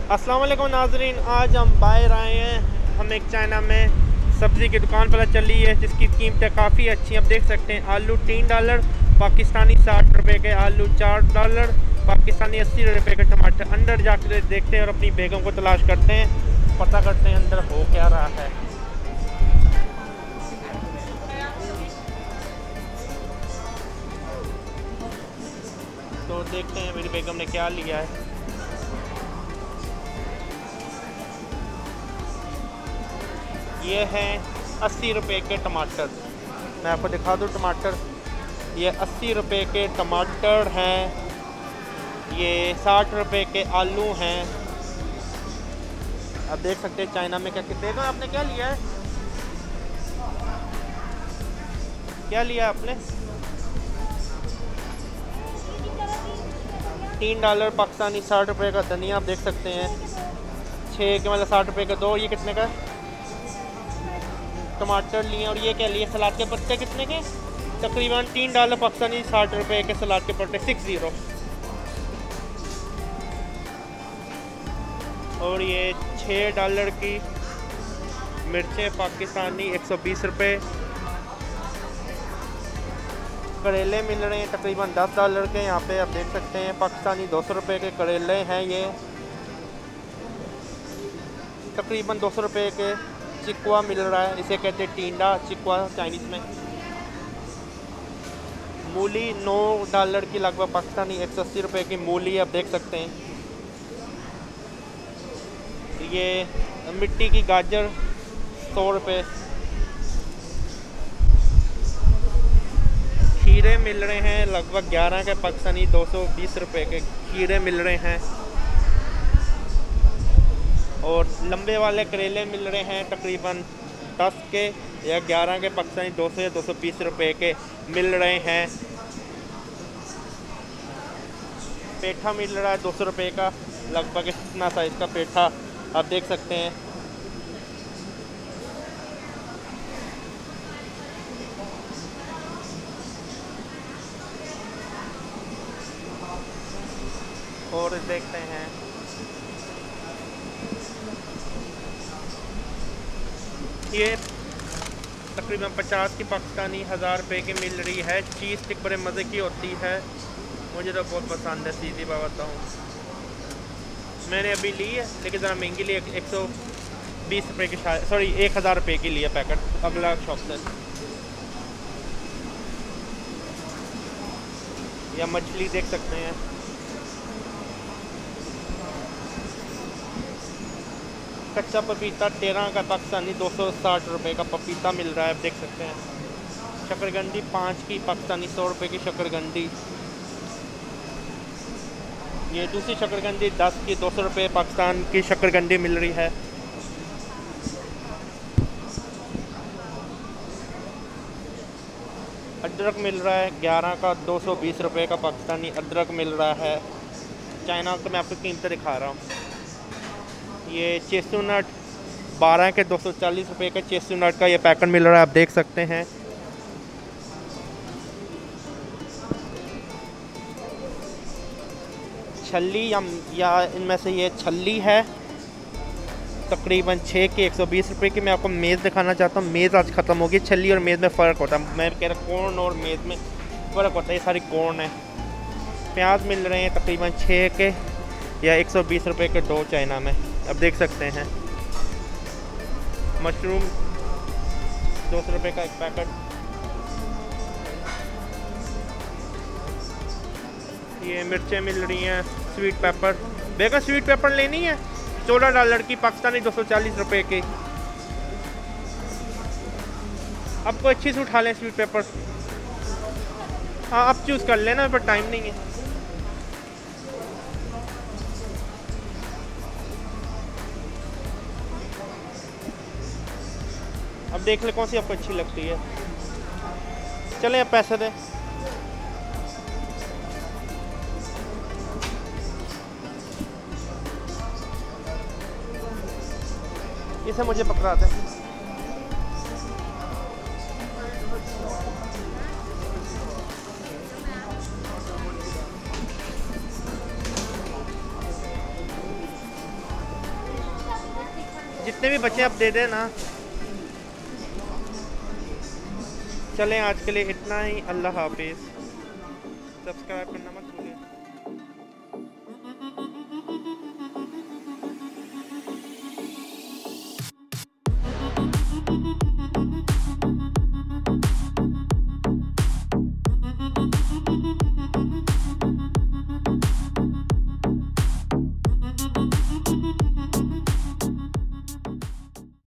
अस्सलाम वालेकुम नाजरीन, आज हम बाहर आए हैं। हम एक चाइना में सब्ज़ी की दुकान पता चली है जिसकी कीमतें काफ़ी अच्छी हैं। आप देख सकते हैं आलू $3 पाकिस्तानी, 60 रुपये के आलू, $4 पाकिस्तानी, 80 रुपये के टमाटर। अंदर जाकर देखते हैं और अपनी बेगम को तलाश करते हैं, पता करते हैं अंदर हो क्या रहा है। तो देखते हैं मेरी बेगम ने क्या लिया है। ये हैं 80 रुपये के टमाटर। मैं आपको दिखा दूँ टमाटर, ये 80 रुपये के टमाटर हैं। ये 60 रुपये के आलू हैं। आप देख सकते हैं चाइना में क्या कितने। आपने क्या लिया है, क्या लिया आपने? $3 पाकिस्तानी, 60 रुपये का धनिया। आप देख सकते हैं 6 के मतलब 60 रुपये का 2। ये कितने का? टमाटर लिए। और ये क्या लिए? सलाद के पत्ते कितने के? तकरीबन $3 पाकिस्तानी, 60 रुपये के सलाद के पत्ते, 60। और ये $6 की मिर्चें पाकिस्तानी, 120 रुपये। करेले मिल रहे हैं तकरीबन $10 के यहाँ पे। आप देख सकते हैं पाकिस्तानी 200 रुपये के करेले हैं। ये तकरीबन 200 रुपये के चिक्वा मिल रहा है, इसे कहते हैं टींडा, चिक्वा चाइनीज़ में। मूली $9 की लगभग पाकिस्तानी, 180 रुपये की मूली आप देख सकते हैं। ये मिट्टी की गाजर 100 रुपये। खीरे मिल रहे हैं लगभग 11 के पाकिस्तानी, 220 रुपये के खीरे मिल रहे हैं। और लंबे वाले करेले मिल रहे हैं तकरीबन 10 के या 11 के पाकिस्तानी, 200 या 220 रुपये के मिल रहे हैं। पेठा मिल रहा है 200 रुपये का, लगभग इतना साइज़ का पेठा आप देख सकते हैं। और देखते हैं ये तकरीबन 50 की पाकिस्तानी, 1000 रुपये की मिल रही है। चीज़ स्टिक बड़े मज़े की होती है, मुझे तो बहुत पसंद है। सीधी बात बताऊँ, मैंने अभी ली है लेकिन ज़रा महंगी ली, 120 रुपये की, सॉरी 1000 रुपये की ली है पैकेट अगला शॉप से। या मछली देख सकते हैं, कच्चा पपीता 13 का पाकिस्तानी, 260 रुपये का पपीता मिल रहा है। आप देख सकते हैं शकरकंदी 5 की पाकिस्तानी, 100 रुपये की शकरकंदी। ये दूसरी शकरकंदी 10 की, 200 रुपये पाकिस्तान की शकरकंदी मिल रही है। अदरक मिल रहा है 11 का, 220 रुपये का पाकिस्तानी अदरक मिल रहा है। चाइना का मैं आपको कीमतें दिखा रहा हूँ। ये चेस्टनट 12 के, 240 रुपये का चेस्टनट का ये पैकेट मिल रहा है, आप देख सकते हैं। छल्ली या इनमें से ये छल्ली है तकरीबन 6 के, 120 रुपये की। मैं आपको मेज़ दिखाना चाहता हूँ। मेज़ आज ख़त्म होगी। छल्ली और मेज़ में फ़र्क होता है। मैं कह रहा कॉर्न और मेज़ में फ़र्क होता है। ये सारी कॉर्न है। प्याज मिल रहे हैं तकरीबन 6 के या 120 रुपये के 2 चाइना में, अब देख सकते हैं। मशरूम 200 रुपये का एक पैकेट। ये मिर्चें मिल रही हैं, स्वीट पेपर। बेगा स्वीट पेपर लेनी है, $14 की पाकिस्तानी, 240 रुपये की। आपको अच्छी से उठा लें स्वीट पेपर। हाँ, आप चूज़ कर लेना, पर टाइम नहीं है। अब देख ले कौन सी आपको अच्छी लगती है। चलें, अब पैसे दें। इसे मुझे पकड़ा दें। जितने भी बच्चे आप दे दें ना। चलें आज के लिए इतना ही। अल्लाह हाफिज़। सब्सक्राइब करना मत भूलिए।